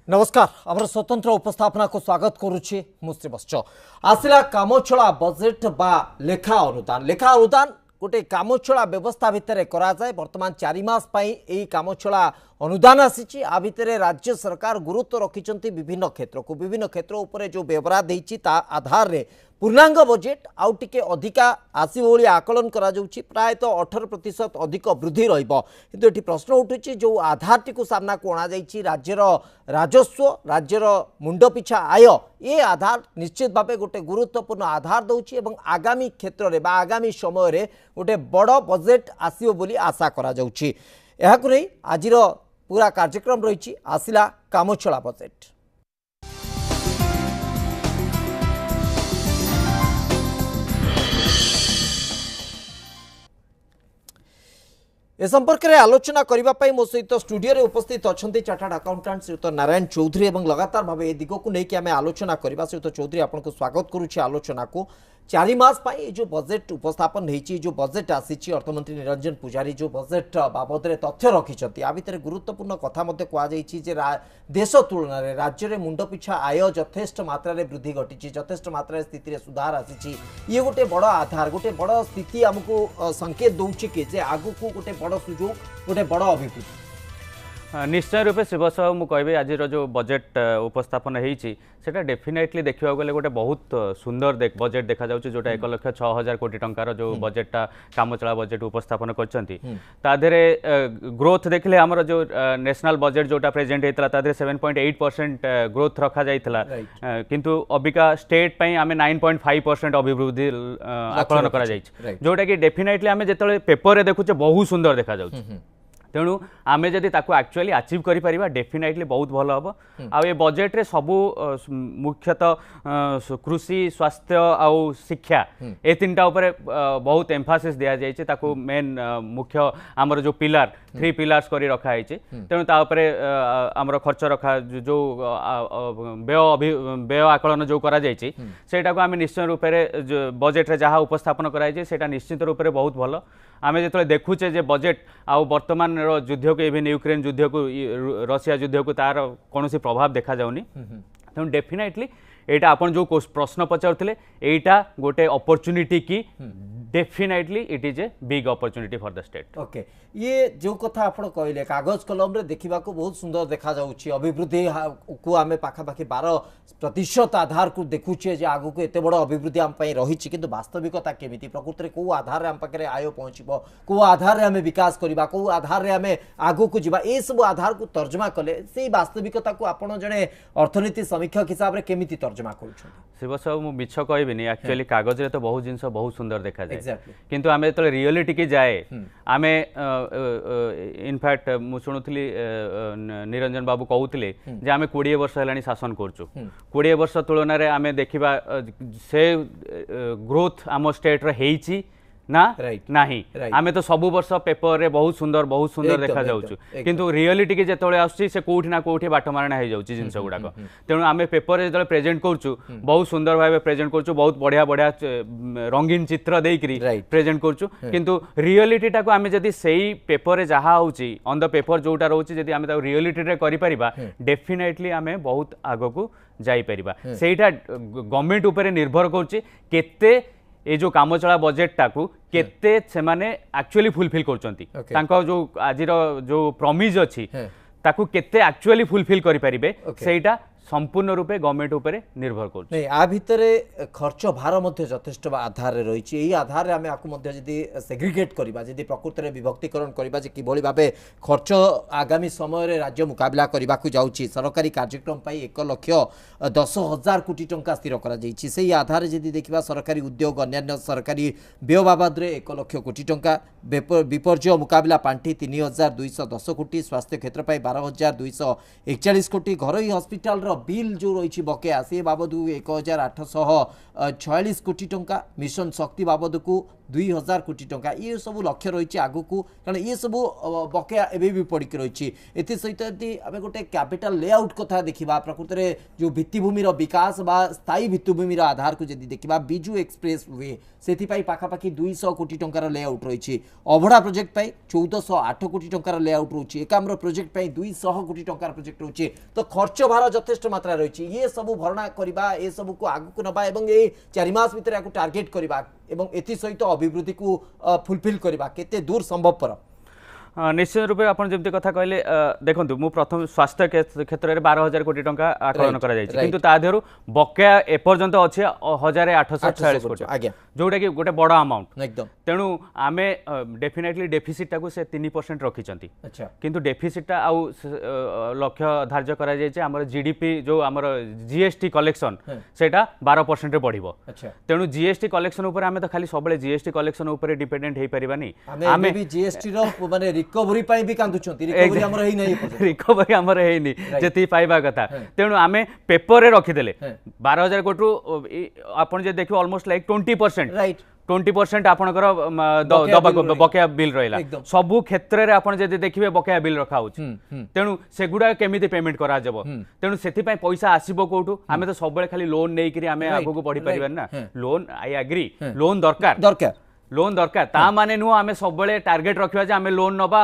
नमस्कार आम स्वतंत्र उपस्थापना को स्वागत करुच्ची मुश्रीवश्च आसला कामचला बजेट बा लेखा अनुदान गोटे कामचला व्यवस्था भितर कराए बर्तमान 4 मास यही कामचला अनुदान आसी आ भितर राज्य सरकार गुरुत्व रखिंट विभिन्न क्षेत्र उपर जो व्यवहार देती आधार रे पूर्णांग बजेट आउ टिके अधिका आसीबो बोली आकलन करा जाउछि प्रायतः 18% अधिक वृद्धि रहिबो किंतु एठी प्रश्न उठुछि जो आधार टी को सामना को अणा जाइछि राज्यर राजस्व राज्यर मुंड पिछा आय ये आधार निश्चित भावे गोटे गुरुत्वपूर्ण आधार दउछि एवं आगामी क्षेत्र रे बा आगामी समय रे गोटे बड़ बजेट आसीबो बोली आशा करा जाउछि एहाकु नै आजिर पूरा कार्यक्रम रहिछि आसिला कामचला बजेट। ए संपर्क में आलोचना करने मो सहित स्टूडियो रे उपस्थित अच्छा चार्टर्ड अकाउंटेंट श्रीयुत नारायण चौधरी और लगातार भाव ए दिग को लेकिन आम आलोचना करवा श्रीयुत चौधरी आपको स्वागत करुच्ची आलोचना को 4 मास जो बजेट उपस्थापन होती जो बजेट आसी अर्थमंत्री निरंजन पूजारी जो बजेट बाबद तथ्य रखिंट आ भितर गुरुत्वपूर्ण कथा कहुई देश तुलन में राज्य में मुंड पिछा आय यथेष्ट मात्रा वृद्धि घटी यथेष्ट मात्रा स्थिति में सुधार आसी ये गोटे बड़ आधार गोटे बड़ स्थिति आमको संकेत दौर कि आगु को गोटे बड़ सुजोग गोटे बड़ अभिवृद्धि निश्चय रूपे शिव साहू मुझे आज जो बजेट उपस्थापन होती डेफिनेटली देखा गले गोटे बहुत सुंदर बजेट देखा जाउछि जोटा 1,06,000 कोटी टंकार जो बजेटा कामचला बजेट उपस्थापन करधे ग्रोथ देखले आमर जो नेशनल बजेट जोटा प्रेजेंट होता तादे 7.8% ग्रोथ रखा जाइथिला किंतु अबिका स्टेट पई आमे 9.5% अभिवृद्धि आकलन करा जाइछि जोटा कि डेफिनेटली आमे जेतले पेपर रे देखुचे बहुत सुंदर देखा जाउछि तेणु आमे जदि ताको एक्चुअली अचीव करि परिबा डेफिनेटली बहुत भल हम आ ये बजेट रे सबु मुख्यतः कृषि स्वास्थ्य आउ शिक्षा ए तीनटा ऊपर बहुत एम्फासिस दिया जाइए ताको मेन मुख्य आमर जो पिलार 3 पिलार्स करी रखा है तेणु ता ऊपर आमर खर्च रखा जो व्यय आकलन जो करा जाइए सेटा को आमे निश्चय रूप से बजेट रे जहाँ उपस्थापन कराई सेटा निश्चित रूप से बहुत भल आमे जो देखुचे जे बजेट आउ वर्तमान युद्ध को इवन यूक्रेन युद्ध को रशिया युद्ध को तार कौन प्रभाव देखा जाउनी तेणु डेफिनेटली एटा आपन जो प्रश्न पचारुले एटा गोटे अपॉर्चुनिटी की definitely it is a big opportunity for the state. Okay ये जो कथा आप कहले कागज कलम रे देखा बहुत सुंदर देखा जाउछि अभिवृद्धि को आम पाखापाखि 12% आधार को देखुचे जे आगु को एते बड़ अभिवृद्धि आम पई रहिछि किंतु वास्तविकता केमिति प्रकृति रे को आधार रे आम पाखरे आय पहुँचबो को आधार रे आम विकास करबा को आधार रे आम आगु को जिबा ए सब आधार को तर्जमा कले से वास्तविकता को आपण जने अर्थनीति समीक्षक हिसाब रे केमिति तर्जमा करूछन शिव साहू मु मिछ कहबिनी एक्चुअली कागज रे तो बहुत जिंस बहुत सुंदर देखा जाए किंतु आमे तो रियलिटी की जाए आमे इनफैक्ट मु शुणुली निरंजन बाबू कहते जे आमे 20 वर्ष हेलानी शासन करछु 20 वर्ष तुलन रे आमे देखिबा से ग्रोथ आम स्टेट रे हेइची ना नहीं आमे तो सबु वर्ष पेपर रे बहुत सुंदर देखा जाउछु किंतु रियलिटी के जेतले आसुची से कोठी ना कोठी बाटो मारना हे जाउची जिंस गुडा तेणु आमे पेपर रे जेतले प्रेजेंट करछु बहुत सुंदर भाबे प्रेजेंट करछु बहुत बढ़िया बढ़िया रंगीन चित्र देइकरी प्रेजेंट करछु किंतु रियलिटी टा को आमे जदी सेही पेपर रे जहा होउची ऑन द पेपर जोटा रहउची जदी आमे ता रियलिटी रे करि परिबा डेफिनेटली आमे बहुत आगो को जाई परिबा सेटा गवर्नमेंट ऊपर निर्भर करछि केते ये जो कामचला बजेट टाकू केते से माने एक्चुअली फुलफिल करचंती तांको जो आजिर जो प्रॉमिस अछि ताकू केते एक्चुअली फुलफिल करि परिबे सेटा संपूर्ण रूपे गवर्नमेंट ऊपर निर्भर कर नहीं आ भितर खर्च भार मध्य यथेष्ट आधार रही यही आधार में आपको सेग्रिगेट करवा जदि प्रकृति में विभक्तिकरण करवा कि भाव खर्च आगामी समय राज्य मुकाबला करने को जाऊँगी सरकारी कार्यक्रम 1,10,000 कोटी टंका स्थिर कर आधार जदि देखा सरकारी उद्योग अन्य सरकारी व्यय बाबद 1 लाख कोटी टंका विपर्यय मुकाबला पांठि 3,210 कोटी स्वास्थ्य क्षेत्र 12,241 कोटी घरोई हस्पिटाल बिल जो रही बकेया से बाबद 1,846 कोटी टंका मिशन शक्ति बाबद को 2000 कोटी टंका ये सब लक्ष्य रही आगु को कारण ये सब बकेया एवं भी पड़क रही सहित यदि आम गोटे कैपिटल लेआउट कथा देखा प्रकृत में जो भित्तिभूमि विकास बा स्थायी भित्तिभूमि आधार को जब देखा बिजु एक्सप्रेस वे से पाखापाखि 200 कोटी टंकार लेआउट रही अभड़ा प्रोजेक्ट 1408 कोटी टंकार लेआउट रोचे एकाम्र प्रोजेक्ट 200 कोटी टंकार प्रोजेक्ट रोचे तो खर्च भार यथेष्ट मात्रा रही ये सब भरणा करवा ये सब को आगू नवा एवं ये 4 मास भितर टार्गेट करवा एवं एथि सहित अभिवृद्धि को फुलफिल करवा केते दूर संभवपर निश्चित रूप आप जमी कथा कहले देखो मु प्रथम स्वास्थ्य क्षेत्र में 12,000 कोटी टंका आकलन किंतु ता देहरु बकेया एपर्यंत अच्छे 1,846 कोटी जोटा कि गोटे बड़ अमाउंट एकदम तेणु आमे डेफिनेटली डेफिसिट टाकू से 3% रखिचंती किंतु डेफिसिट आउ लक्ष्य धार्य करा जायचे हमर जीडीपी जो हमर जीएसटी कलेक्शन सेटा 12% रे बढ़िबो तेणु जीएसटी कलेक्शन ऊपर आमे तो खाली सबले जीएसटी कलेक्शन ऊपर डिपेंडेंट हेई परिबानी आमे भी जीएसटी रो माने रिकवरी पाई भी कांदुचंती रिकवरी हमर हेई नै रिकवरी हमर हेई नि जेती पाइबा कथा तेणु आमे पेपर रे रखि देले 12,000 कोटी रु आपण जे देखियो ऑलमोस्ट लाइक 20% राइट 20% आपणकर बकेया बिल रहा सबू क्षेत्र में आप देखिए बकेया बिल रखा तेणु सेगुड़ा केमी पेमेंट करा तेणु से पैसा आसब कौटू आम तो सब खाली लोन नहीं आम आगे बढ़ी पार ना लोन आई एग्री लोन दरकार लोन दरकार ता माने नु आमे सबले टार्गेट रखिबा जे आमे लोन नबा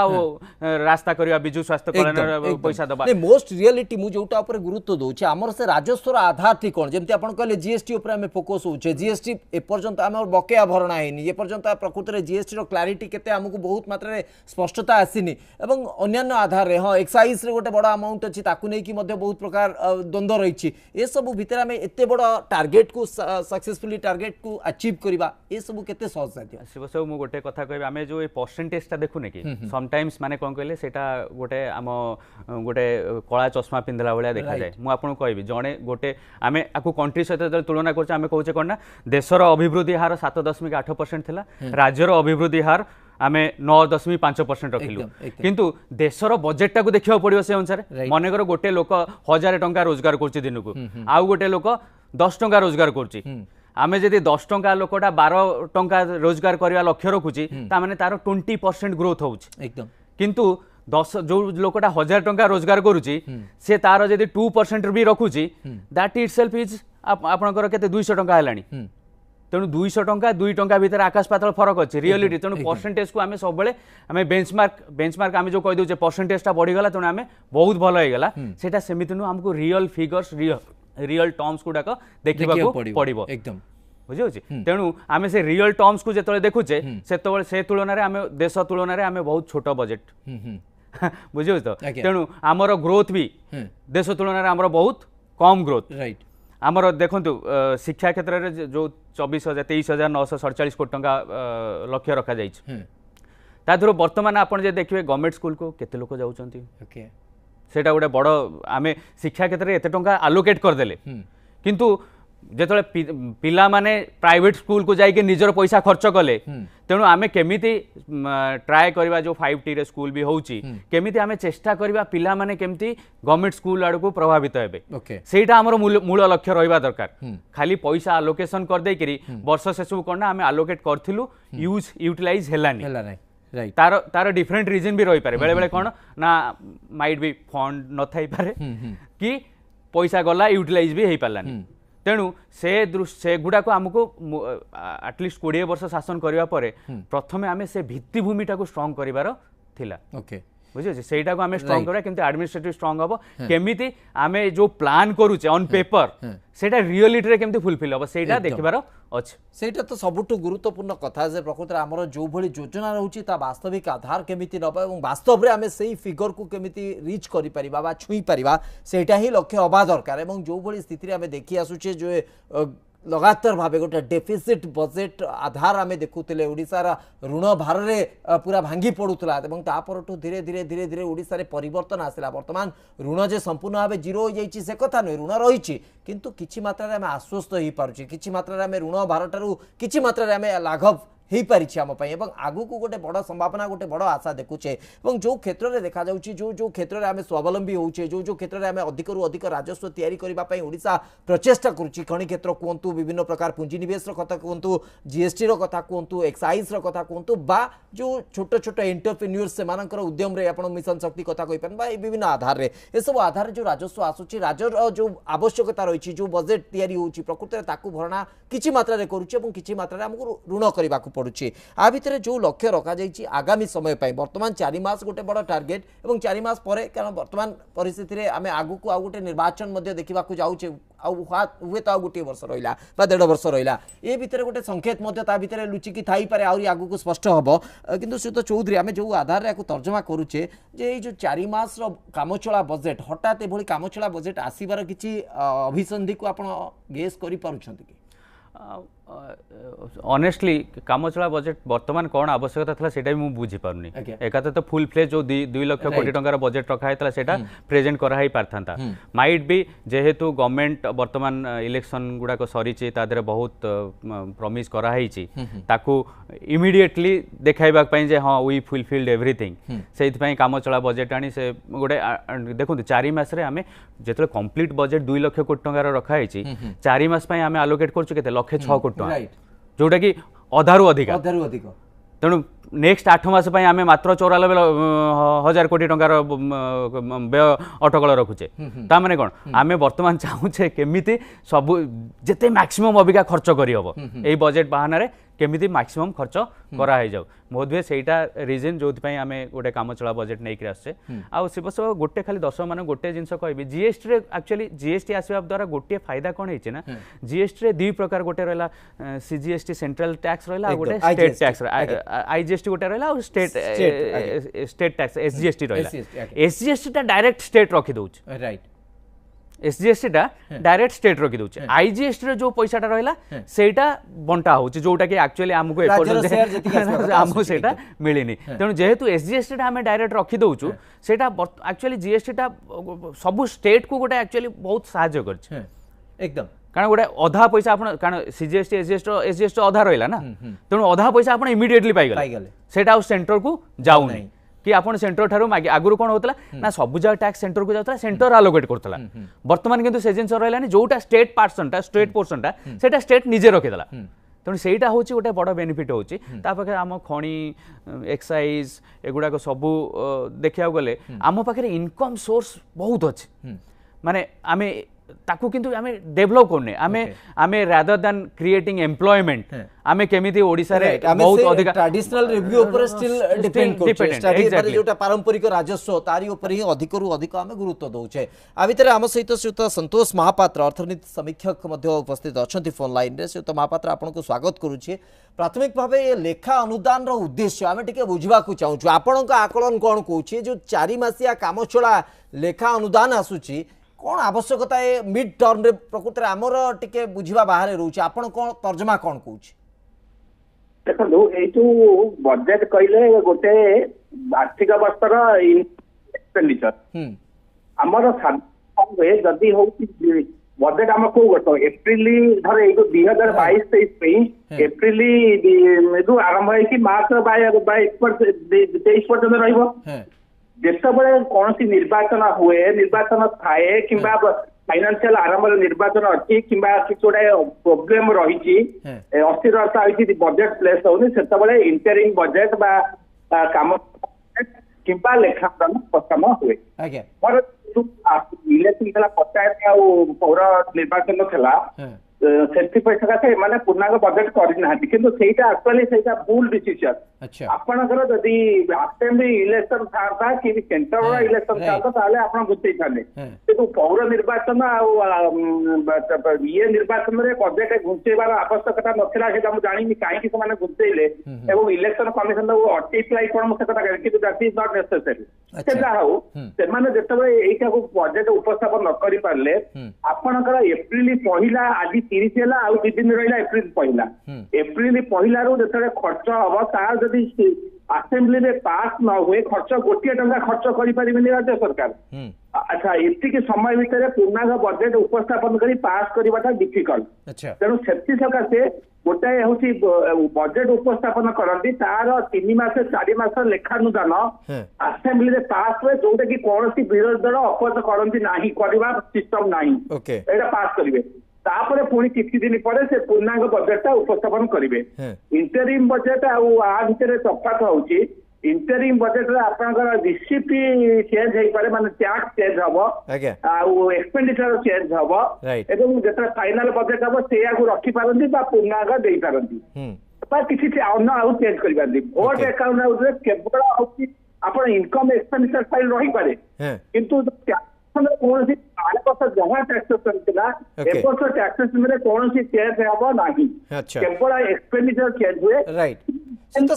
रास्ता करिया बिजु स्वास्थ्य कल्याण पैसा दबा नै मोस्ट रियलिटी मु जोटा ऊपर गुरुत्व दोचे हमर से राजस्व आधार थी कोन जेमति आपण कहले जीएसटी ऊपर आमे फोकस होचे जीएसटी ए पर्यंत आमे बकेया भरणा हेनी ए पर्यंत प्रकृत रे जीएसटी रो क्लैरिटी केते हमकु बहुत मात्रा रे स्पष्टता आसीनी एवं अन्य आधार रे हां एक्साइज रे गोटे बडा अमाउंट अछि ताकु नै कि मध्ये बहुत प्रकार द्वंद्व रहिछि ए सब भितर आमे एते बडा टार्गेट को सक्सेसफुली टार्गेट को अचीव करबा ए सब केते सहज शिव सब मु गोटे कथा कहबी आमे जो परसेंटेज ता देखु ने कि समटाइम्स माने कोन कहले सेटा गोटे आम गोटे कला चश्मा पिंधला भलिया देखा जाय मु आपन कहबी जणे गोटे आमे आकु कंट्री सहित तुलना करछ आमे कहूचे कोन ना देशर अभिवृद्धि हार 7.8% थिला राज्यर अभिवृद्धि हार आमे 9.5% रखिलु किंतु देशर बजेट टाकू देखियो पड़ियो से अनुसार मनेकर गोटे लोक 1000 टंका रोजगार करछि दिनकू आउ गोटे लोक 10 टंका रोजगार करछि आमे जदि 10 टंका लोकटा 12 टंका रोजगार करवा लक्ष्य रखुची तामाने तार 20% ग्रोथ होउची एकदम किंतु 10 जो लोकटा 1000 टंका रोजगार करूची से तार जदि 2% भी रखुची दैट इटसेल्फ इज आपनकर केते 200 टंका हेलानी तेणु 200 टंका 2 टंका भीतर आकाश पातल फरक अच्छे रियलिटी तेणु परसेंटेज को आमे सब बेले आमे बेंचमार्क आमे जो कहि दोचे परसेंटेज ता बढ़ी गला तेणु आमे बहुत भलो हे गला सेटा सेमिति नु हमको रियल फिगर्स रियल टर्म्स गुडाक देखा पड़ो एकदम बुझे तेणु आम से रियल टर्म्स को जो देखुचे से तुलन में देश तुलन में बहुत छोट बजेट बुझे तो तेणु आमर ग्रोथ भी देश तुलन में आमर बहुत कम ग्रोथ राइट आमर देखु शिक्षा क्षेत्र में जो 23,947 कोटी टंका लक्ष्य रखा जाइए बर्तमान आप देखिए गवर्नमेंट स्कूल को केते लोक जाउछंती सेटा गोटे बड़ आमे शिक्षा क्षेत्र में एत टंका आलोकेट करदेले किंतु जेतले पिला माने प्राइवेट स्कूल को जाइके निजर पैसा खर्च कले तेणु आमे केमिति ट्राए करबा जो 5T रे स्कूल भी होउची केमिति आमे चेष्टा करबा पिला माने केमिति गवर्नमेंट स्कूल आड़ को प्रभावित हेबे सेटा हमर मूल लक्ष्य रहिबा दरकार खाली पैसा आलोकेशन कर दे करी वर्ष शेष करना आमे आलोकेट करथिलु यूटिलाइज हेलानी राइट तार डिफरेंट रीजन भी रही पारे बेले बेले कौन ना माइट भी फंड न थाई पारे कि पैसा गला यूटिलाइज भी हो पारानी तेणु से गुड़ा को आमको एटलिस्ट 20 वर्ष शासन करबा परे प्रथमे आमे से भित्तिभूमि टाको स्ट्रांग करिवार थिला ओके बुझे सेटा को आमे स्ट्रांग करा किंतु एडमिनिस्ट्रेटिव स्ट्रांग हबो केमिति आमे जो प्लान करूचे ऑन पेपर सेटा रियलिटी रे केमिति फुलफिल हबो सेटा देखिबार अछि सेटा तो सबुठु गुरुत्वपूर्ण कथा जे प्रकृत आमर जो भली योजना रहउची ता वास्तविक आधार केमिति नबा एवं वास्तव रे आमे सेही फिगर को केमिति रीच करि परिबा बा छुई परिबा सेटा ही लक्ष्य हबा दरकार एवं जो भली स्थिति रे आमे देखि आसुचे जो लगातार भाव गोटे डेफिसिट बजेट आधार आम देखुले ओडिशार ऋण भार में पूरा भांगी पड़ूला तापरठू धीरे धीरे धीरे धीरे ओडिशा रे परिवर्तन आसला बर्तमान ऋण जे संपूर्ण भाव जीरो हो जाइए से कथा नुहे ऋण रही किंतु किछि मात्रा रे आम आश्वस्त हो पारुछि किछि मात्रा रे आम ऋण भार ठारू किछि मात्रा रे आम लाघव हो पारिछि हम पई एवं आगु को गोटे बड़ संभावना गोटे बड़ आशा देखुचे एवं जो क्षेत्र में देखा जाउछि जो क्षेत्र में आम स्वावलंबी होउछे जो क्षेत्र में आम अधिक रु अधिक राजस्व तैयारी करबा पई ओडिशा प्रचेष्टा करुछि खनि क्षेत्र कहतु विभिन्न प्रकार पुंजीनिवेश कथा कहतु जीएसटी कथा कहतु एक्साइज कथा कहतु बा जो छोट छोट एंटरप्रेन्योर्स सेमानकर उद्यम रे आपण मिशन शक्ति कथा कहि पान बा विभिन्न आधार रे ए सब आधार जो राजस्व आसुछि राजर जो आवश्यकता रही जो बजेट तैयारी होउछि प्रकृति रे ताकू भरणा किछि मात्रा रे करूछि एवं किछि मात्रा रे हमकु ऋण करबा को पड़ुछि आ भितर जो लक्ष्य रखा जाइछि आगामी समय पई वर्तमान 4 मास गोटे बड़ टार्गेट एवं 4 मास परे कारण वर्तमान परिस्थिति रे आमे आगु को आ गोटे निर्वाचन मध्ये देखिबा को जाउछि हुए तो गोटे वर्ष रहा 1.5 वर्ष रहा ये भितर गोटे संकेत भितर लुचिकी थी पारे आहरी आगु को स्पष्ट हम किंतु श्रीयुत चौधरी आम जो आधार या तर्जमा करुचे जे जो 4 मास कामचला बजेट हठात एभली कामचला बजेट आसबार किसी अभिसंधि को आप गेस कर ऑनेस्टली कामचला बजेट वर्तमान कौन आवश्यकता था सेटा भी बुझी पारुनी एकाते तो फुल फ्लेज जो 2 लाख कोटी टंकार बजेट रखा है सेटा प्रेजेंट करा ही पारथांता माइट भी जेहेतु गवर्नमेंट वर्तमान इलेक्शन गुडा सरीची तादरे बहुत प्रॉमिस करा हिची ताकू इमीडिएटली देखाइबा पई जे हां वी फुलफिल्ड एवरीथिंग सेति पई कामचला बजेट आनी से गोटे देखु 4 मास रे हमें जेतले कंप्लीट बजेट 2 लाख कोटी टंकार रखा हिची 4 मास पई हमें अलोकेट करछु केते लाख 6 कोटी जोटा कि अधारू अधिक तेणु नेक्स्ट 8 मास आम मात्र 94,000 कोटी टंकार व्यय अटकल रखुचे ताने कौन आम बर्तमान चाहूचे केमिति सब जिते मैक्सिमम अबिका खर्च करहब यही बजेट बहाना केमिति मैक्सिमम खर्च कराई जाऊ बोधवे सेटा रिजन जो आम गोटे कामचला बजेट नहीं आसे आउ शिवस गोटे खाली दर्शक मान गोटे जिनस कह जीएसटी रे एक्चुअली जीएसटी आसवा द्वारा गोटे फायदा कौन है जीएसटी रे 2 प्रकार गोटे रहा सीजीएसटी सेंट्रल टैक्स रहा गोटे स्टेट टैक्स आईजीएसटी गोटे रहा स्टेट टैक्स एसजीएसटी रहा एसजीएसटी टा डायरेक्ट स्टेट रखी दउछ राइट एसजीएसटी टा डायरेक्ट स्टेट रखी दउछ आईजीएसटी रे जो पैसाटा रहला सेटा बंटा होउछ जोटा कि एक्चुअली हमको एपर्ट हमको सेटा मिलिनी तेणु जेहेतु एसजीएसटी टा हमें डायरेक्ट रखी दउछ सेटा एक्चुअली जीएसटी टा सब स्टेट को गोटे एक्चुअली बहुत सहायता करछ एकदम कारण गोटे अधा पैसा आपण कारण सीजीएसटी एसजीएसटी अधा रहिला ना तेणु अधा पैसा आपण इमीडिएटली पाई गले सेटा सेंटर को जाउ नै कि आपण सेंटर ठारू मागे आगुरु कोन होतला ना सब जगह टैक्स सेंटर को जातला सेंटर आलोकेट करतला वर्तमान किंतु से जिंस रहलानी जोटा स्टेट पार्सनटा स्टेट पोर्शनटा सेटा स्टेट निजे रखिदेला तेणु सेटा होची गोटे बड़ बेनिफिट होची ता पाखे आम खणी एक्साइज एगुडा सबू देखिया गले आम पाखे इनकम सोर्स बहुत अछि माने आमे ताकू किंतु आमे डेवलप करने आमे रादर देन क्रिएटिंग एम्प्लॉयमेंट आमे केमिति ओडिसा रे बहुत अधिक ट्रेडिशनल रिव्यू ऊपर स्टिल डिपेंड करछे जोटा पारंपरिक राजस्व तारी ऊपर ही अधिक रु अधिक आमे गुरुत्व दउछे आ भितर आम सहित श्रीयुत संतोष महापात्र अर्थनीति समीक्षक मध्य उपस्थित अछंती फोन लाइन रे श्रीयुत महापात्र आपन को स्वागत करूछी प्राथमिक भावे ये लेखा अनुदान रो उद्देश्य आमे टिके बुझिबा को चाहूछु आपन का आकलन कोन कहूछि जो 4 मासिया कामचला लेखा अनुदान आसुची कौन आवश्यकता है मिड टर्म रे प्रकृति आमर टिके बुझिबा बाहर रोचे आपण कोन तर्जमा कोन कहूछि देखो ए जो बजेट कहले गोटे आर्थिक वर्षर एक्सपेंडिचर आमर सारे जदि होउछि बजेट आम को गोटो एप्रिल धर ए 2022-23 पे एप्रिल जो आरंभ है कि मार्च 22 पर्यंत रहइबो जेतबे कौन सी निर्वाचन हुए निर्वाचन थाए कि फाइनेंशियल आरंभ निर्वाचन अच्छी कि गोटे प्रोब्लेम रही अस्थिरता होती बजेट प्लेस होनी से इंटरिंग बजेट काम कि लेखांकन प्रस्थान हुए मोर इलेक्शन पंचायत पौर निर्वाचन था से पूर्णांग बजेट करना एक्चुअली भूल डिसीजन आपणकर जदि असेंबली इलेक्शन था कि सेंटर इलेक्शन था आप गुंचई था कि पौर निर्वाचन ये निर्वाचन में बजेट घुंचेबार आवश्यकता नाला जानी कहीं गुंचेले इलेक्शन कमिशन अटकेई कौन say that is not necessary से जहाँ हो से बजेट उपस्थापन न कर पारे आपणकर एप्रिल पहला आज 30 है आउ 2 दिन रहा एप्रिल पहला रू जो खर्च हम तार जदि असेंबली में पास न हुए खर्च गोटे टंका खर्च कर राज्य सरकार अच्छा एतिक समय भितर पूर्णांग बजेट उपस्थापन करी पास करवाटा डिफिकल्ट अच्छा तेणु से सकाशे गोटाए हूँ बजेट उपस्थापन करती तार 3 मास 4 मास लेखानुदान आसेम्बली पास हुए जोटा कि कौन विरोधी दल अपोज करती ना सिस्टम ना ओके एटा पास करेंगे तापर पुणी किसी दिन पर से पूर्णांग बजेटा उपस्थापन करेंगे इंटरिम बजेट आ भितर तफात होची इंटरिम बजेट रे आपनकर रिसिप्ट चेंज होई पारे माने टैक्स चेंज हबो आ एक्सपेंडिचर चेंज हबो एवं जेता फाइनल बजेट हबो सेया को रखी पारंती बा पूर्णांग देई पारंती बा किछि अन्य आउ चेंज करि पारंती वोट अकाउंट आउट रे केवल होची आपण इनकम एक्सपेंडिचर फाइल रही पारे किंतु कौन सी 5 वर्ष जहाँ टैक्सेसन थिला ए वर्ष टैक्सेसन में कौन सी चेंज हबो नाही केवल एक्सपेंडिचर चेंज हुए राइट तो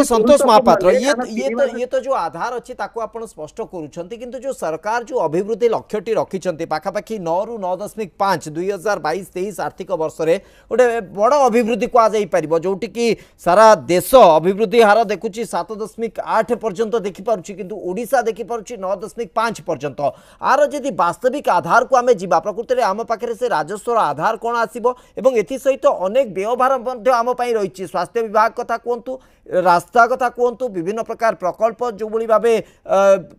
संतोष महापात्र ये तो जो आधार अच्छी ताको आपण स्पष्ट करूछंती किंतु जो सरकार जो अभिवृद्धि लक्ष्यटी रखिछंती पाखापाखि 9 रु 9.5 2022-23 आर्थिक वर्ष रे गोटे बड़ अभिवृद्धि को जाई परिबो जोटी कि सारा देश अभिवृद्धि हार देखुची 7.8 पर्यंत देखि पारुची किंतु ओडिसा देखि पारुची 9.5 पर्यंत आर जदि वास्तविक आधार को आमे जीवा प्रकृति रे आम पाखरे से राजस्व आधार कोन आसीबो एवं एथि सहित अनेक व्यवहार मध्ये आम पई रहिची स्वास्थ्य विभाग कथा कहतु रास्ता कथा कहतु विभिन्न प्रकार प्रकल्प जो भाव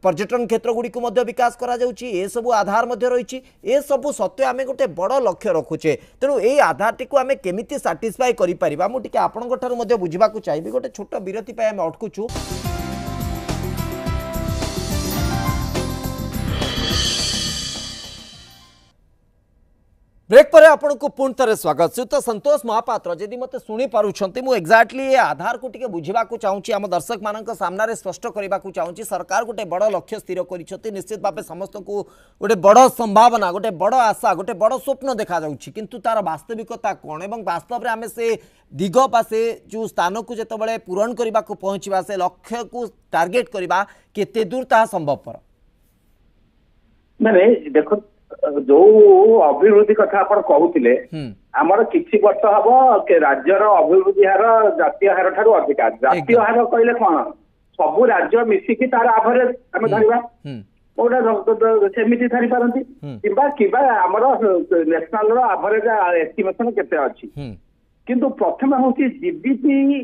पर्यटन क्षेत्र गुड़िक विकास करा जाउची ए सब आधार मध्य रही ए सब सत्वे आम गोटे बड़ लक्ष्य रखुचे तेणु ये आधार टी आम केमिति साटिस्फाई करि परिबा मु टिके आपनक ठारु मध्य बुझिबाकू चाहिबी गोटे छोट विरति पाई आम अटकुचु ब्रेक पर आपन को पुणी थे स्वागत श्रीयुत संतोष महापात्र जदि मते शुणी पारुछंती मु एक्जाक्टली ये आधार को टिके बुझिबाकू चाहूँगी आम दर्शक मानक सामने स्पष्ट करने चाहूँगी सरकार गोटे बड़ लक्ष्य स्थिर कर निश्चित भाव समस्त को गोटे बड़ संभावना गोटे बड़ आशा गोटे बड़ स्वप्न देखा जाउछि किंतु तार वास्तविकता कौन एवं वास्तव में आम से दिग बा से जो स्थान को जिते पूरण करने को पहुँचा से लक्ष्य को टार्गेट करवा केते दूर ता संभवपर मैंने देखो जो अभिवृद्धि कथा आप कहते आमर किसी वर्ष हम राज्यर अभिवृद्धि हार जातीय हार ठारू अधिका जातीय हार कहले कौन सबू राज्य मिसिकी तार आभरेज आम धरवा गोटे सेमती धरी पारती कि आमर नेशनल आभरेज एस्टिमेशन केते अच्छी किंतु प्रथम हूँ जीडीपी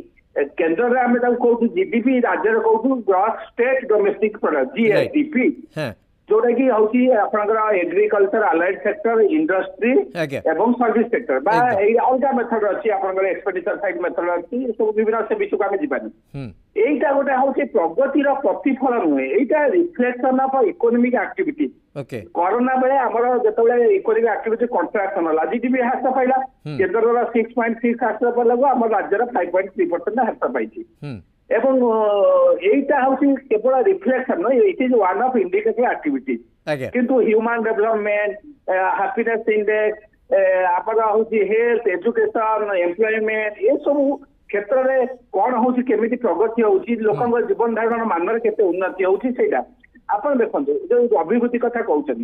केन्द्र में आम कहूँ जीडीपी राज्य कहूँ gross state domestic product GSDP जोटा कि हूँ आपंकर एग्रीकल्चर अलाइड सेक्टर इंडस्ट्री एवं सर्विस सेक्टर अलग मेथड अच्छी आपंकर एक्सपेंडिचर साइड मेथड अच्छी सब विभिन्न से विषय को आम जानी এইটা গোটে হচ্ছে প্রগতির প্রতিফল নুহে এইটা reflection of economic activity corona বেলে আমার যেতবে ইকোনমিক আক্টিভিটি কন্ট্রাকশন হল জিডিপি হ্রাস পাইলা কেন্দ্রর 6.6 হ্রাস পাইলাগু আমার রাজ্যর 5.3% হ্রাস পাইছি এবং এইটা হচ্ছে কেবল রিফ্লেকশন নয় it is one of indicator activities কিন্তু হিউম্যান ডেভেলপমেন্ট হ্যাপিনেস ইন্ডেক্স আপনার হচ্ছে হেলথ এডুকেশন এমপ্লয়মেंट ये सब क्षेत्र में कौन हूँ केमी प्रगति होची लोक जीवन धारण मान केते उन्नति होची सेटा आपण देखो जो अभिवृद्धि कथा कहते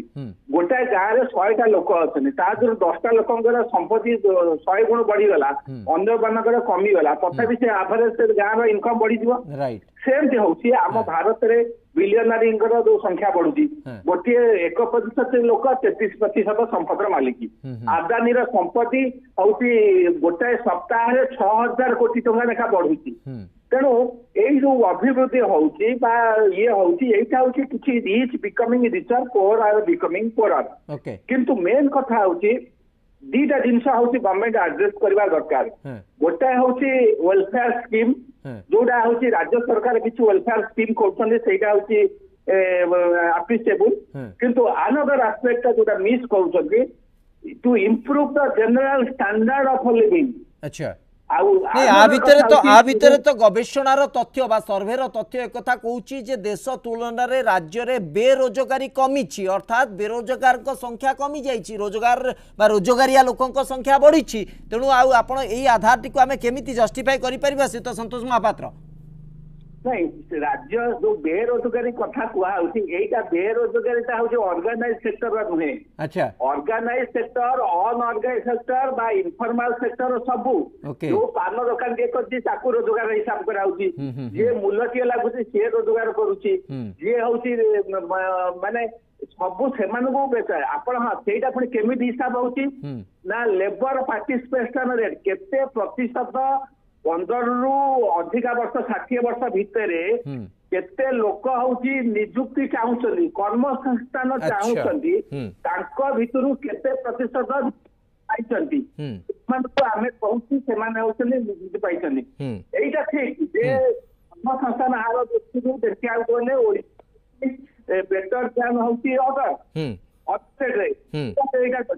गोटाए गाँव में 100टा लोक अच्छा 10टा लोकर संपत्ति 100 गुण बढ़ीगला अंदर मानक कमीगला तथापि से आभरेज गाँव इनकम बढ़ी सेमती हूँ आम भारत में बिलियनारी जो संख्या बढ़ुची गोटे 1% लोक 33% संपत्तिर मालिकी आदानी संपत्ति हूँ गोटाए सप्ताह 6000 कोटी टंका लेखा बढ़ुची तेणु यही जो अभिवृद्धि होची ये होची एटा होची किछि rich becoming richer poor are becoming poorer किंतु मेन कथा होची दीटा जिनस होची गवर्नमेंट एड्रेस करबा दरकार गोटा होची वेलफेयर स्कीम जोडा होची राज्य सरकार किछि वेलफेयर स्कीम करछन सेटा होची एप्रिशिएबल किंतु अनदर एस्पेक्ट जोडा मिस करछन to improve the general standard of living अच्छा आ भितर तो गवेषणार तथ्य बा सर्वेर तथ्य एक कथा कहूची जे देश तुलन रे राज्य रे बेरोजगारी कमीची अर्थात बेरोजगार को संख्या कमी जाइछि रोजगार बा रोजगारिया लोकंक संख्या बढ़ीछि तेणु आपण एई आधार टिको आमे केमिति जस्टिफाई करि परिबा से तो संतोष महापात्र ନାଇଁ ରାଜ୍ୟ ଯୋଉ ବେରୋଜଗାରୀ କଥା କୁହାହଉଛି ଏଇଟା ବେରୋଜଗାରୀଟା ହଉଛି ଅର୍ଗାନାଇଜ ସେକ୍ଟର नुहे अच्छा ଅର୍ଗାନାଇଜ ସେକ୍ଟର ଅନଅର୍ଗାନାଇଜ ସେକ୍ଟର ବା ଇନଫର୍ମାଲ ସେକ୍ଟର ସବୁ Okay. ଯୋଉ ପାନ ଦୋକାନ ଯିଏ କରୁଛି ତାକୁ ରୋଜଗାର ହିସାବ କରାହଉଛି ଯିଏ ମୂଲଟିଏ ଲାଗୁଛି ସିଏ ରୋଜଗାର କରୁଛି ଯିଏ ହଉଛି ମାନେ ସବୁ ସେମାନଙ୍କୁ ବେଚାଏ ଆପଣ ହଁ ସେଇଟା ପୁଣି କେମିତି ହିସାବ ହଉଛି ନା ଲେବର ପାର୍ଟିସିପେସନ ରେଟ୍ କେତେ ପ୍ରତିଶତ 15 ରୁ ଅଧିକା ବର୍ଷ 60 ବର୍ଷ ଭିତରେ କେତେ ଲୋକ ହଉଛି ନିଯୁକ୍ତି ଚାହୁଁଛନ୍ତି କର୍ମସଂସ୍ଥାନ ଚାହୁଁଛନ୍ତି ତାଙ୍କ ଭିତରୁ କେତେ ପ୍ରତିଶତ ପାଇଛନ୍ତି ସେମାନଙ୍କୁ ଆମେ କହୁଛୁ ସେମାନେ ହଉଛନ୍ତି ନିଯୁକ୍ତି ପାଇଛନ୍ତି ଏଇଟା ଠିକ ଯେ କର୍ମସଂସ୍ଥାନ ହାର ଦୃଷ୍ଟିରୁ ଦେଖିବାକୁ ଗଲେ ବେଟର ଧ୍ୟାନ ହଉଛି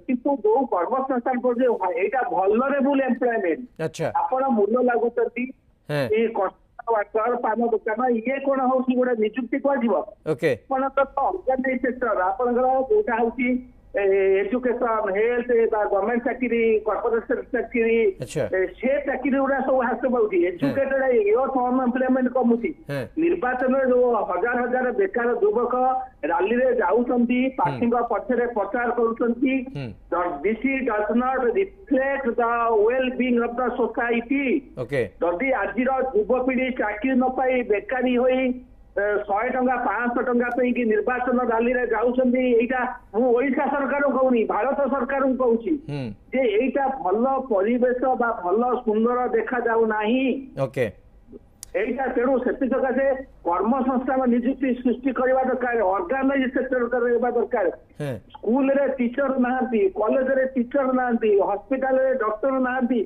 କିନ୍ତୁ ଯୋଉ କର୍ମସଂସ୍ଥାନ କରୁଛି ଏଇଟା ଭଲରେବୁଲ ଏମ୍ପ୍ଲୟମେଣ୍ଟ ଆପଣ ମୂଲ ଲାଗୁଛନ୍ତି ଏଇ ୱାର୍କର ପାନ ଦୋକାନ ଇଏ କଣ ହଉଛି ଗୋଟେ ନିଯୁକ୍ତି କୁହାଯିବ ଆପଣଙ୍କର ଅର୍ଗାନାଇଜ ସେକ୍ଟର ଆପଣଙ୍କର ଯୋଉଟା ହଉଛି एजुकेशन हेल्थ गवर्नमेंट चाकरी कॉर्पोरेट चाकरी से चाकरी गुड़ा सब ह्रास पाऊँ एजुकेटेड यूथ अनएम्प्लॉयमेंट कमुची निर्वाचन जो हजार हजार बेकार युवक रैली रे जाउछंती पार्टी पछरे प्रचार करूछंती this does not reflect the well being of the society जदि आज युवपीढ़ी चाकरी न पाई बेकारी होई 100 टंका 500 टंका कि निर्वाचन रैली रे जाउछंती एटा मु ओडिशा सरकार कहूनी भारत सरकार कहूची जे एटा भल परिवेश बा भल सुंदर देखा जाऊ नाही एटा तेणु से कर्म संस्थान नियुक्ति सृष्टि करबा दरकार ऑर्गेनाइज सेक्टर करबा दरकार स्कूल रे टीचर नाहंती कॉलेज रे टीचर नाहंती हॉस्पिटल रे डॉक्टर नाहंती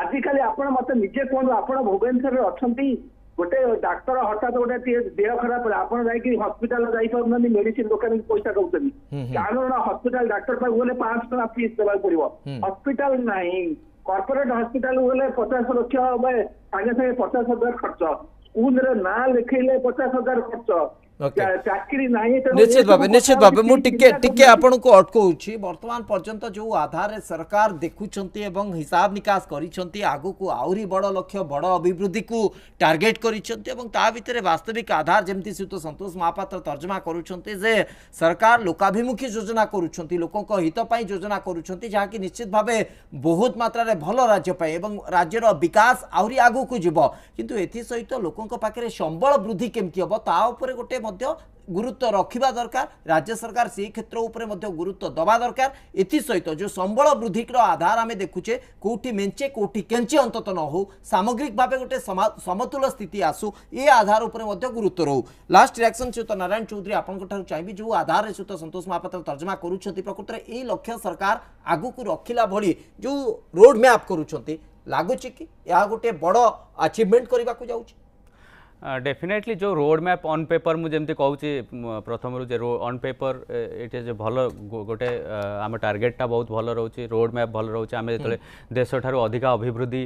आजिकल आपण मते निजे कोन आपण भुवनेश्वर रे अछंती गोटे डाक्तर हठात गोटे देह खराब आपड़ जाकि हस्पिटाल जापार मेडिसिन दुकान पैसा दौरान कारण हस्पिटाल डाक्तर पाक गले 500 टका फीस देवाक पड़ो हस्पिटाल ना कॉर्पोरेट हस्पिटाल गले 50 लाख सागे सागे 50,000 खर्च स्कूल रे ना लिखेले 50,000 खर्च निश्चित भाव मुझे आपण को अटकाऊँ बर्तमान पर्यंत जो आधार सरकार देखुंट हिसाब निकास कर आगु को आहरी बड़ लक्ष्य बड़ अभिवृद्धि को टार्गेट कर वास्तविक आधार जमती श्रीयुत संतोष महापात्र तर्जमा करुँचे सरकार लोकाभिमुखी योजना करुँच लोकों हित योजना करुँच जहाँकि निश्चित भाव बहुत मात्रा भल राज्य राज्यर विकास आहरी आगु को जीव किंतु एथि सहित लोकों पाखे संबल वृद्धि केमती हम ता गोटे गुरुत्व रखा दरकार राज्य सरकार से क्षेत्र उपरे गुरुत्व दबा दरकार एथि सहित जो संबल वृद्धि आधार आम देखुचे कोठी मेंचे कोठी केंचे अंतत न हो सामग्रिक भाव गोटे समतुल स्थिति आसू ये आधार उपरे गुरुत्व रहू लास्ट रिएक्शन श्रीयुत नारायण चौधरी आपंठ चाहिए जो आधार श्रीयुत संतोष महापात्र तर्जमा करुँच प्रकृत में यही लक्ष्य सरकार आगु को रखिला भली जो रोड मैप करुँच लगुच कि यह गोटे बड़ अचिवमेंट करने को जाऊँ डेफिनेटली जो रोड मैप ऑन पेपर मुझे कहूँ प्रथम ऑन पेपर ये जो भल गोटे आम टार्गेटा बहुत भल रोचे रोड मैप भल रोचे आम जो देश ठारू अधिक अभिवृद्धि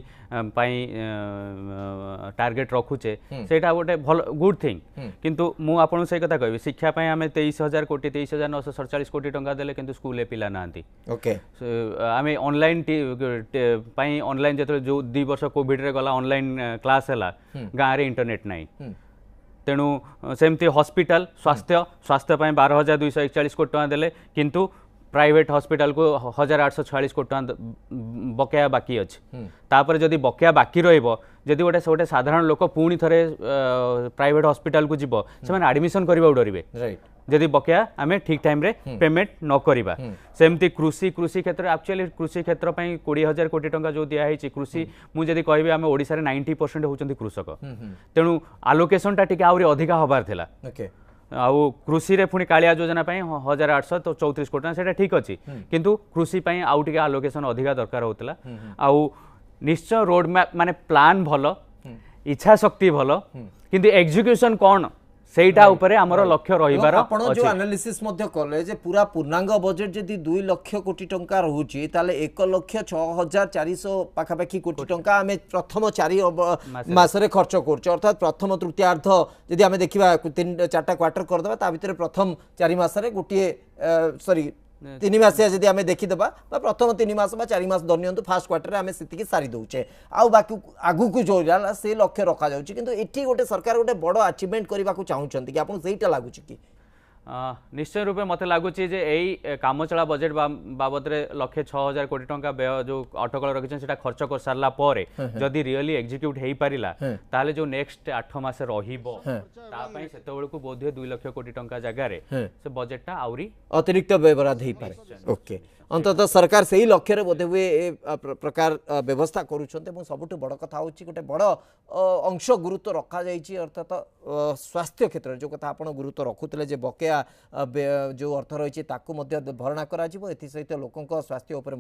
टार्गेट रखुचे सेटा गोटे भल गुड थिंग किंतु मु आपन से कथा कहबी शिक्षा पई आम 23,000 कोटी 23,947 कोटी टंका देले किंतु स्कूल पिला नांती ओके आम ऑनलाइन पई ऑनलाइन जतले जो 2 वर्ष कोविड रे गला ऑनलाइन क्लास हैला गाँ रे इंटरनेट नाही तेणु सेमती हॉस्पिटल स्वास्थ्य स्वास्थ्य 12,241 कोटी टका देले किंतु प्राइवेट हॉस्पिटल को 1,846 कोटी टका बकेया बाकी अच्छे तापर जदि बकेया बाकी रहिबो जदि गोटे साधारण लोक पुणी थरे प्राइवेट हॉस्पिटल को जीव से एडमिशन करबा डरिबे जदि बकेया आमे ठीक टाइम रे पेमेंट न करिबा सेमती कृषि क्षेत्र एक्चुअली कृषि क्षेत्र पई 20,000 कोटी टंका जो दिया है कृषि मु जदि कहबी आमे ओडिसा रे 90% होचंती कृषक तेणु आलोकेशन टा टिके आउरी अधिका होबार थिला आउ कृषि रे पुणी कालिया योजना 1,834 कोटी से ठीक अच्छी किंतु कृषि आउ टिके आलोकेशन अधिका दरकार होतला आउ निश्चय रोड मैप माने प्लान भल इच्छा शक्ति भल किंतु एग्जीक्यूशन कौन सेटा ऊपर हमर लक्ष्य रहिबार आपण जो एनालिसिस मध्य कले जे पूरा पूर्णांग बजेट जदि 2 लाख कोटी टंका रहूची ताले 1,06,400 पाखापाखि कोटी टंका आमे प्रथम 4 मासरे खर्च करछ अर्थात प्रथम तृतीयार्ध जदि आमे देखिबा 3-4टा क्वार्टर कर देबा ता भितर प्रथम 4 मासरे गोटे सॉरी तीन मासिया जदि आम देखीदेबा प्रथम 3 मास 4 मास धरनियंतु फास्ट क्वार्टर आम से सारी दौचे आउ बाकी आगु जो से लक्ष्य रखा जाउछि किंतु एठी गोटे सरकार गोटे बड़ अचीवमेंट करबा को चाहूछंती कि आपन सेटा लागुछि कि निश्चय रूपे मत लगुच यही कामचला बजेट बाबद 1,06,000 कोटी टंका व्यय जो अटकल रखी से खर्च कर सारा पर जदि रियली एग्जीक्यूट हो पारा ताले जो नेक्स्ट 8 मास रही बोध 2 लाख कोटी टंका जगार से बजेटा आउरी अतिरिक्त व्यवहार हो पारे ओके अंततः सरकार से ही लक्ष्य बोधे हुए ए प्रकार व्यवस्था करुँच सबुठ बड़ कथा हूँ गोटे बड़ अंश गुरुत्व रखा जाइए अर्थात स्वास्थ्य क्षेत्र जो कथा आप गुरुत्व रखुले बकेया जो अर्थ रही भरणा सहित लोकों स्वास्थ्य उपर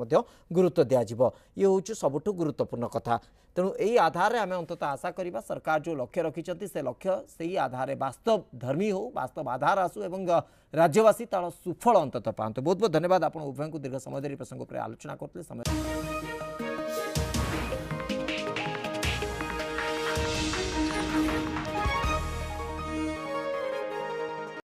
गुरुत्व दिज्व ये हूँ सबुठ गुरुत्वपूर्ण कथा तेणु यही आधार आम अंततः आशा करवा सरकार जो लक्ष्य रखिंट से लक्ष्य से आधार वास्तव धर्मी हो वास्तव आधार आसू एवं राज्यवासी तार सुफल अंततः पाते बहुत बहुत धन्यवाद आप उभय को दीर्घ समय धरी प्रसंग पर आलोचना करते समय